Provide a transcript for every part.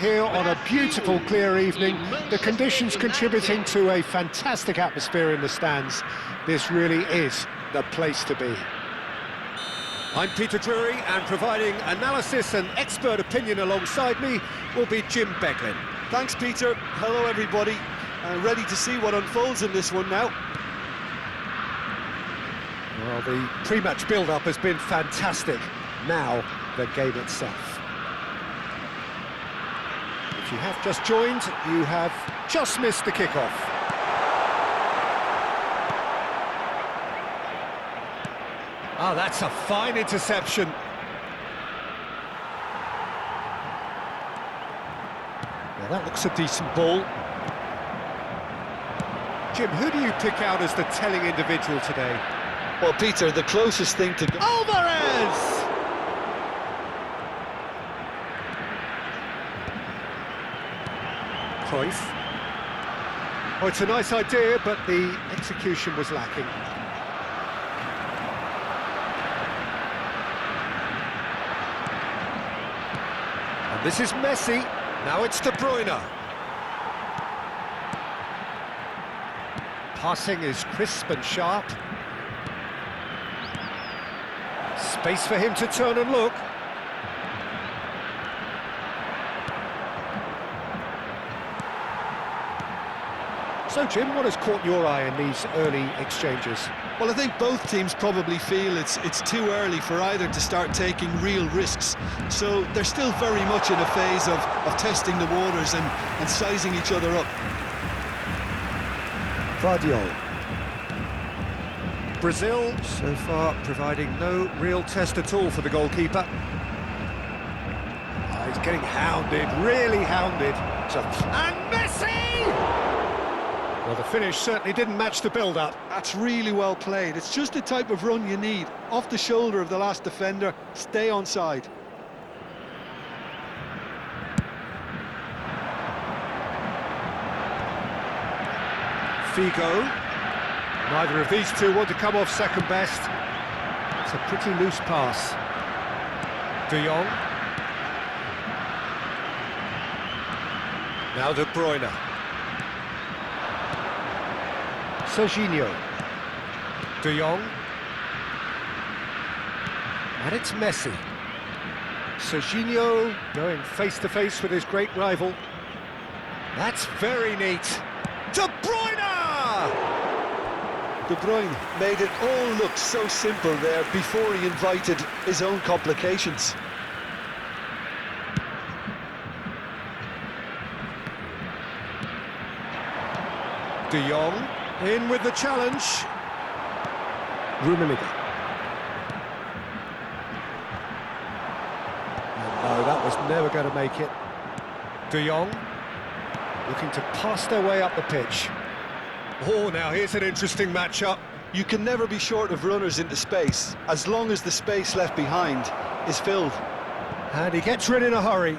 here on a beautiful, clear evening. The conditions contributing to a fantastic atmosphere in the stands. This really is the place to be. I'm Peter Drury, and providing analysis and expert opinion alongside me will be Jim Beglin. Thanks, Peter. Hello, everybody. Ready to see what unfolds in this one now. Well, the pre-match build-up has been fantastic. Now, the game itself. If you have just joined, you have just missed the kickoff. Oh, that's a fine interception. Well, that looks a decent ball. Jim, who do you pick out as the telling individual today? Well, Peter, the closest thing to... Alvarez! Cruyff. Oh, it's a nice idea, but the execution was lacking. And this is Messi. Now it's De Bruyne. Passing is crisp and sharp. Space for him to turn and look. So, Jim, what has caught your eye in these early exchanges? Well, I think both teams probably feel it's too early for either to start taking real risks. So they're still very much in a phase of testing the waters and sizing each other up. Guardiola. Brazil, so far, providing no real test at all for the goalkeeper. Oh, he's getting hounded, really hounded. And Messi! Well, the finish certainly didn't match the build-up. That's really well played. It's just the type of run you need. Off the shoulder of the last defender, stay onside. Figo. Neither of these two want to come off second best. It's a pretty loose pass. De Jong. Now De Bruyne. Serginho. De Jong. And it's Messi. Serginho going face-to-face with his great rival. That's very neat. De Bruyne! De Bruyne made it all look so simple there before he invited his own complications. De Jong in with the challenge. Rummenigge. No, that was never going to make it. De Jong looking to pass their way up the pitch. Oh, now here's an interesting matchup. You can never be short of runners into space, as long as the space left behind is filled. And he gets rid in a hurry.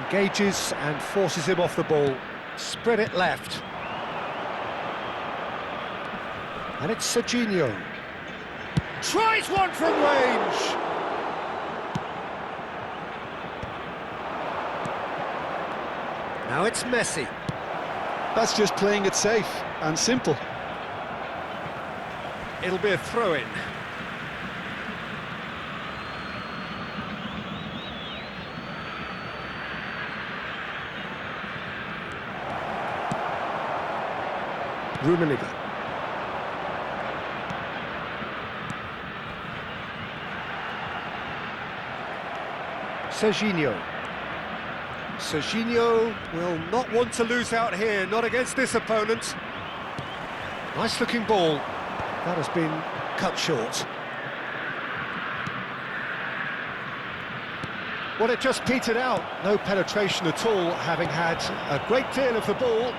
Engages and forces him off the ball. Spread it left. And it's Serginho. Tries one from range. Now it's Messi. That's just playing it safe and simple. It'll be a throw-in. Rummenigge. Serginho. Serginho will not want to lose out here, not against this opponent. Nice looking ball. That has been cut short. Well, it just petered out. No penetration at all, having had a great deal of the ball.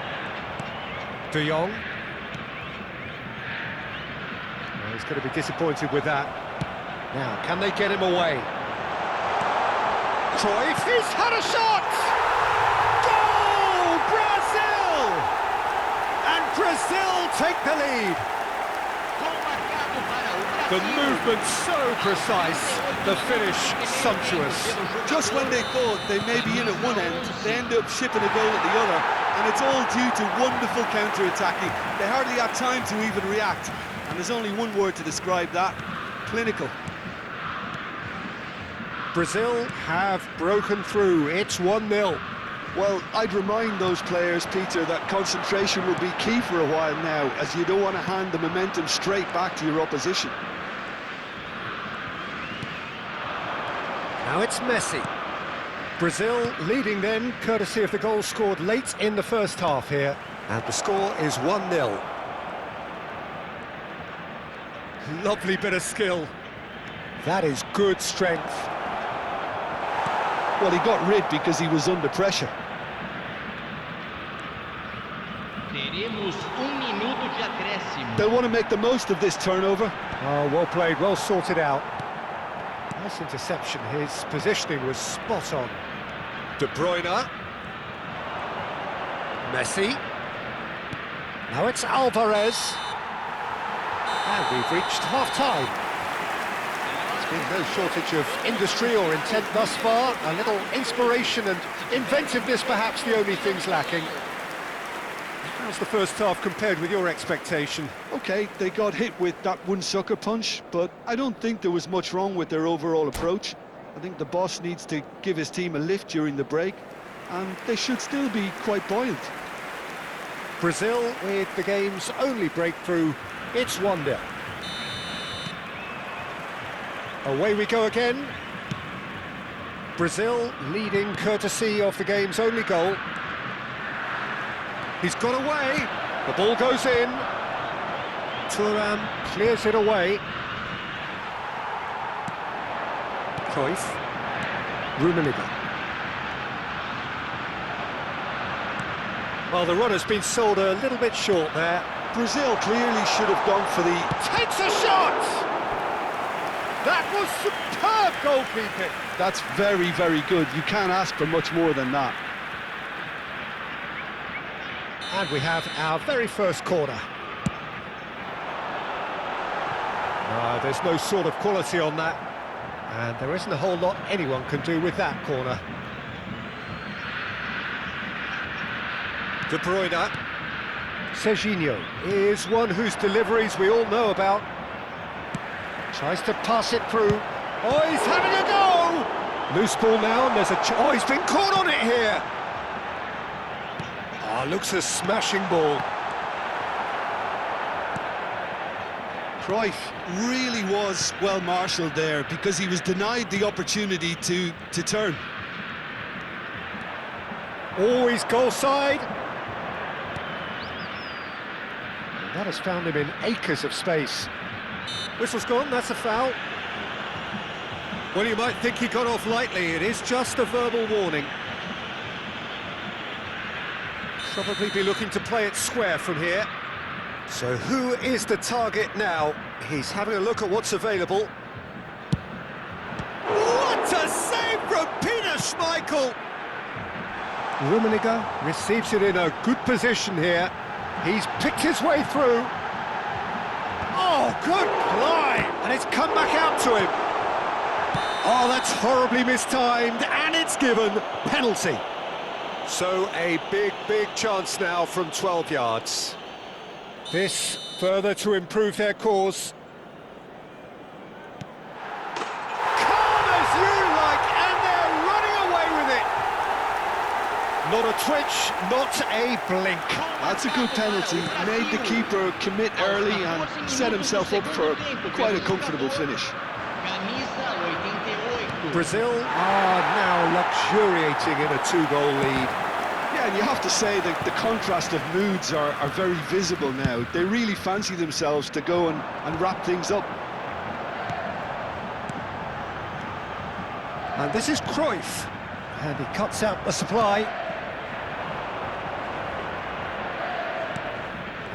De Jong. Well, he's going to be disappointed with that. Now, can they get him away? Cruyff, he's had a shot! Goal! Brazil! And Brazil take the lead. Gol marcado para o Brasil. The movement so precise, the finish sumptuous. Just when they thought they may be in at one end, they end up shipping a goal at the other, and it's all due to wonderful counter-attacking. They hardly had time to even react, and there's only one word to describe that: clinical. Brazil have broken through. It's 1-0. Well, I'd remind those players, Peter, that concentration will be key for a while now, as you don't want to hand the momentum straight back to your opposition. Now it's Messi. Brazil leading then, courtesy of the goal scored late in the first half here. And the score is 1-0. Lovely bit of skill. That is good strength. Well, he got rid because he was under pressure. Teremos minuto de acréscimo. They'll want to make the most of this turnover. Oh, well played, well sorted out. Nice interception, his positioning was spot on. De Bruyne. Messi. Now it's Alvarez. And we've reached half-time. There's been no shortage of industry or intent thus far. A little inspiration and inventiveness, perhaps the only things lacking. How's the first half compared with your expectation? OK, they got hit with that one sucker punch, but I don't think there was much wrong with their overall approach. I think the boss needs to give his team a lift during the break, and they should still be quite buoyant. Brazil with the game's only breakthrough. It's 1-0. Away we go again. Brazil leading courtesy of the game's only goal. He's got away. The ball goes in. Thuram clears it away. Cruyff. Rummenigge. Well, the run has been sold a little bit short there. Brazil clearly should have gone for the... Takes a shot! That was superb goalkeeping. That's very, very good. You can't ask for much more than that. And we have our very first corner. There's no sort of quality on that. And there isn't a whole lot anyone can do with that corner. De Bruyne. Serginho is one whose deliveries we all know about. Tries to pass it through. Oh, he's having a go! Loose ball now, and there's a... Oh, he's been caught on it here! Oh, looks a smashing ball. Cruyff really was well marshalled there, because he was denied the opportunity to turn. Always goal side. That has found him in acres of space. Whistle's gone, that's a foul. Well, you might think he got off lightly. It is just a verbal warning. Probably be looking to play it square from here. So who is the target now? He's having a look at what's available. What a save from Peter Schmeichel! Rummenigge receives it in a good position here. He's picked his way through. Oh, good play! And it's come back out to him. Oh, that's horribly mistimed, and it's given penalty. So a big, big chance now from 12 yards. This further to improve their cause. Calm as you like, and they're running away with it. Not a twitch, not a blink. That's a good penalty. Made the keeper commit early and set himself up for quite a comfortable finish. Brazil are now luxuriating in a two-goal lead. Yeah, and you have to say that the contrast of moods are very visible now. They really fancy themselves to go and wrap things up. And this is Cruyff, and he cuts out the supply.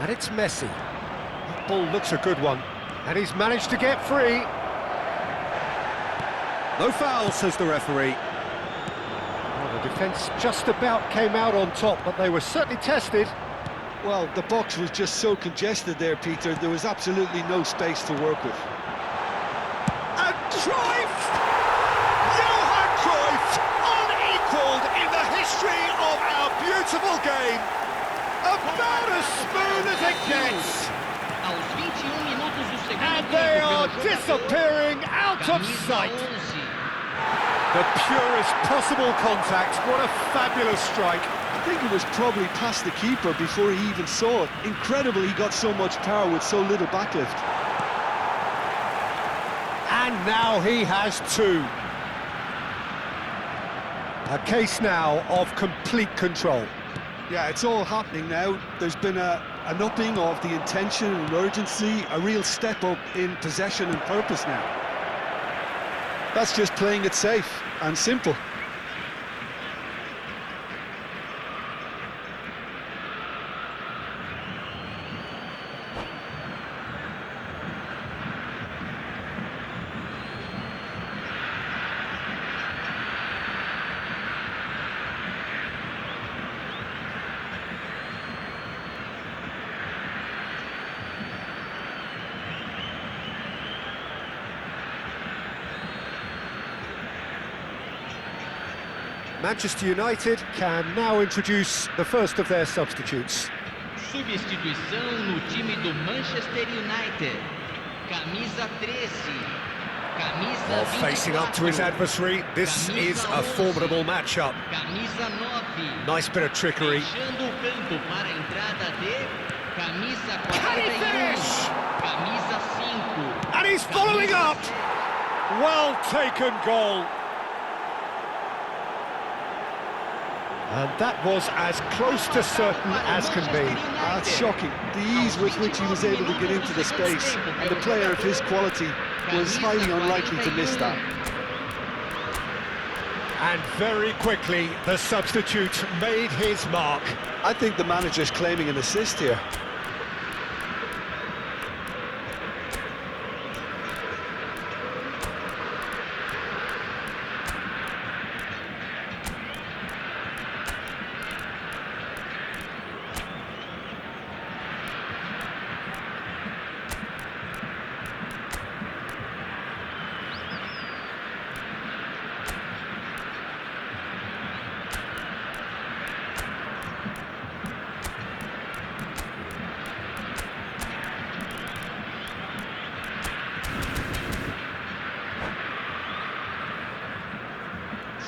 And it's Messi. That ball looks a good one, and he's managed to get free. No foul, says the referee. Well, the defence just about came out on top, but they were certainly tested. Well, the box was just so congested there, Peter. There was absolutely no space to work with. Cruyff! Johan Cruyff, unequalled in the history of our beautiful game. About as smooth as it gets. Aos 21 minutos do segundo And tempo, they are pelo jogador, disappearing out of camisa sight. 11. The purest possible contact. What a fabulous strike. I think it was probably past the keeper before he even saw it. Incredible he got so much power with so little backlift. And now he has two. A case now of complete control. Yeah, it's all happening now. There's been an upping of the intention and urgency, a real step up in possession and purpose now. That's just playing it safe and simple. Manchester United can now introduce the first of their substitutes. Substituição no time do Manchester United. Camisa 13. Camisa Well, facing up to his 24. adversary, this Camisa is a 11. formidable matchup. Camisa 9. Nice bit of trickery. Fechando o campo para a entrada de camisa Can he 41. finish? Camisa 5. And he's following up! Well taken goal. And that was as close to certain as can be. That's shocking. The ease with which he was able to get into the space, and the player of his quality was highly unlikely to miss that. And very quickly, the substitute made his mark. I think the manager's claiming an assist here.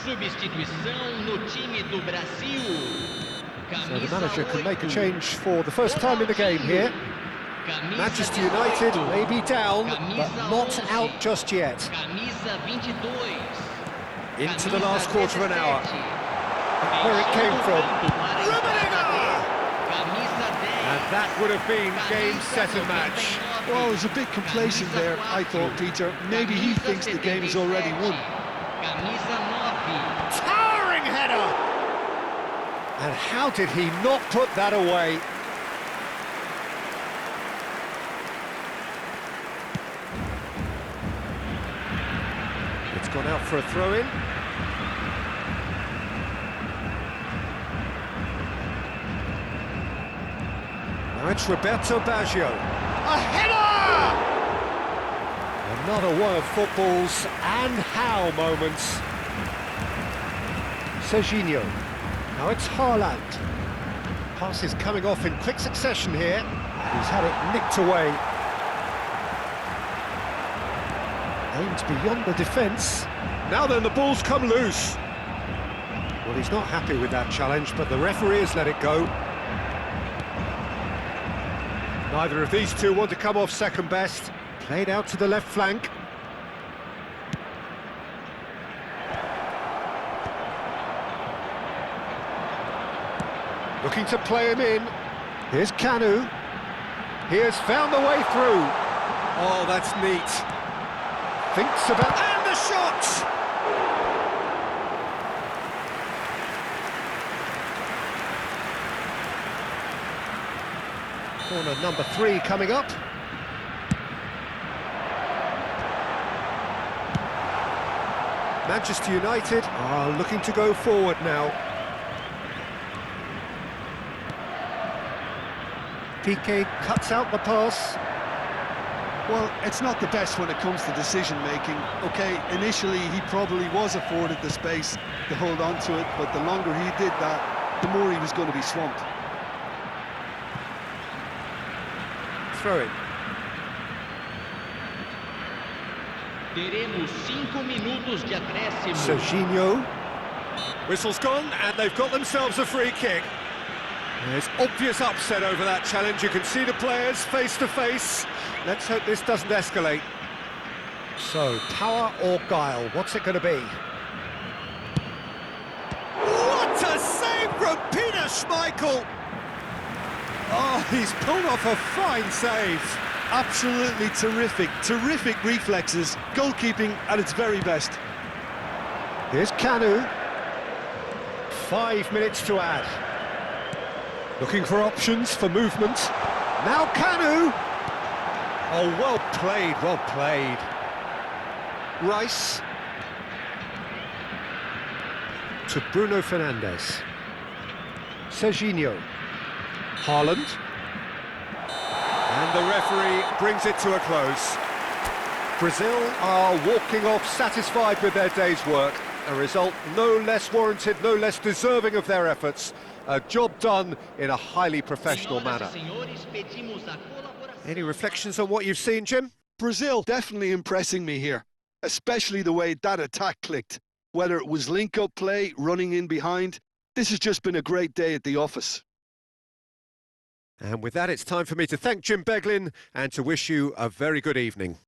Substituição no time do Brasil. So the manager can make a change for the first time in the game here. Manchester United may be down, but not out just yet. Camisa 22. Into the last quarter of an hour. Where it came from. And that would have been game, set and match. Well, he was a bit complacent there, I thought, Peter. Maybe he thinks the game is already won. Camisa 9. Towering header! And how did he not put that away? It's gone out for a throw-in. Now it's Roberto Baggio. A header! Another one of football's and how moments. Serginho. Now it's Haaland. Passes coming off in quick succession here. He's had it nicked away. Aimed beyond the defence. Now then, the ball's come loose. Well, he's not happy with that challenge, but the referee has let it go. Neither of these two want to come off second best. Played out to the left flank. Looking to play him in. Here's Kanu. He has found the way through. Oh, that's neat. Thinks about... And the shot! Corner number 3 coming up. Manchester United are looking to go forward now. Piqué cuts out the pass. Well, it's not the best when it comes to decision-making. Okay, initially he probably was afforded the space to hold on to it, but the longer he did that, the more he was going to be swamped. Throw it. Teremos 5 minutos de acréscimo. Serginho. Whistle's gone, and they've got themselves a free kick. There's obvious upset over that challenge. You can see the players face to face. Let's hope this doesn't escalate. So, power or guile, what's it going to be? What a save from Peter Schmeichel! Oh, he's pulled off a fine save. Absolutely terrific reflexes, goalkeeping at its very best. Here's Kanu. 5 minutes to add. Looking for options for movement. Now Kanu! Oh, well played, well played. Rice. To Bruno Fernandes. Serginho. Haaland. And the referee brings it to a close. Brazil are walking off satisfied with their day's work. A result no less warranted, no less deserving of their efforts. A job done in a highly professional manner. Any reflections on what you've seen, Jim? Brazil definitely impressing me here, especially the way that attack clicked. Whether it was link-up play, running in behind, this has just been a great day at the office. And with that, it's time for me to thank Jim Beglin and to wish you a very good evening.